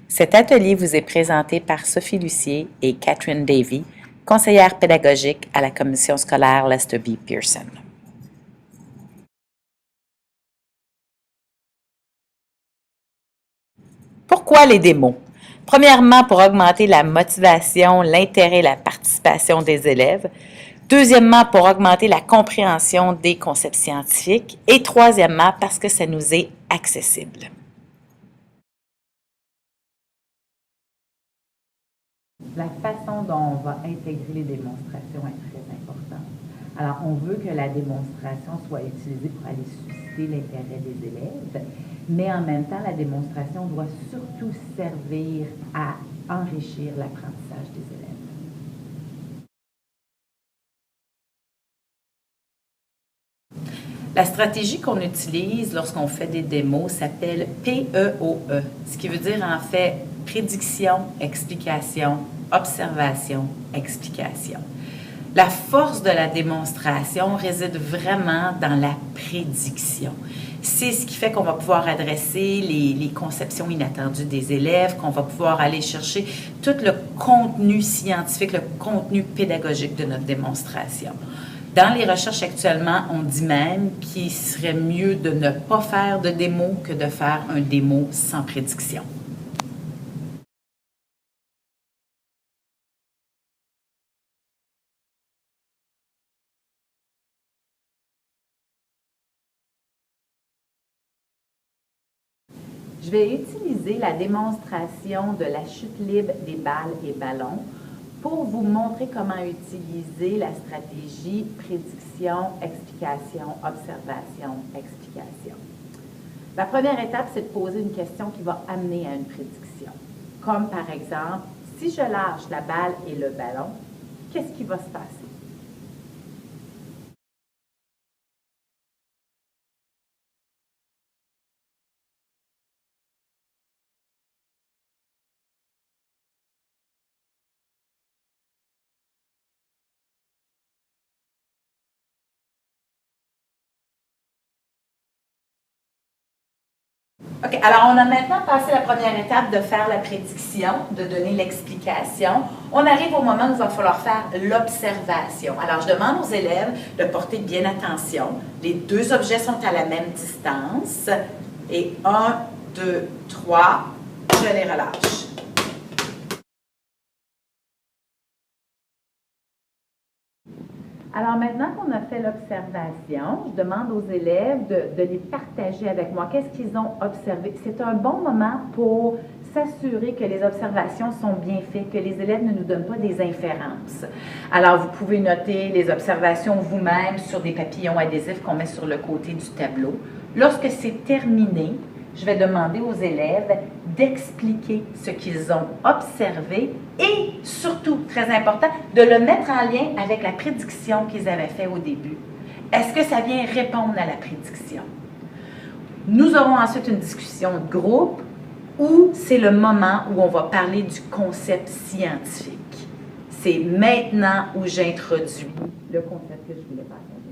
Cet atelier vous est présenté par Sophie Lucier et Catherine Davy, conseillère pédagogique à la commission scolaire Lester B. Pearson. Pourquoi les démos? Premièrement, pour augmenter la motivation, l'intérêt et la participation des élèves. Deuxièmement, pour augmenter la compréhension des concepts scientifiques. Et troisièmement, parce que ça nous est accessible. La façon dont on va intégrer les démonstrations est très importante. Alors, on veut que la démonstration soit utilisée pour aller susciter l'intérêt des élèves, mais en même temps, la démonstration doit surtout servir à enrichir l'apprentissage des élèves. La stratégie qu'on utilise lorsqu'on fait des démos s'appelle PEOE, ce qui veut dire en fait prédiction, explication, observation, explication. La force de la démonstration réside vraiment dans la prédiction. C'est ce qui fait qu'on va pouvoir adresser les conceptions inattendues des élèves, qu'on va pouvoir aller chercher tout le contenu scientifique, le contenu pédagogique de notre démonstration. Dans les recherches actuellement, on dit même qu'il serait mieux de ne pas faire de démo que de faire un démo sans prédiction. Je vais utiliser la démonstration de la chute libre des balles et ballons pour vous montrer comment utiliser la stratégie prédiction, explication, observation, explication. La première étape, c'est de poser une question qui va amener à une prédiction. Comme par exemple, si je lâche la balle et le ballon, qu'est-ce qui va se passer? OK, alors on a maintenant passé la première étape de faire la prédiction, de donner l'explication. On arrive au moment où il va falloir faire l'observation. Alors, je demande aux élèves de porter bien attention. Les deux objets sont à la même distance. Et 1, 2, 3, je les relâche. Alors maintenant qu'on a fait l'observation, je demande aux élèves de les partager avec moi. Qu'est-ce qu'ils ont observé? C'est un bon moment pour s'assurer que les observations sont bien faites, que les élèves ne nous donnent pas des inférences. Alors, vous pouvez noter les observations vous-même sur des papillons adhésifs qu'on met sur le côté du tableau. Lorsque c'est terminé, je vais demander aux élèves d'expliquer ce qu'ils ont observé et surtout, très important, de le mettre en lien avec la prédiction qu'ils avaient faite au début. Est-ce que ça vient répondre à la prédiction? Nous aurons ensuite une discussion de groupe où c'est le moment où on va parler du concept scientifique. C'est maintenant où j'introduis le concept que je voulais partager.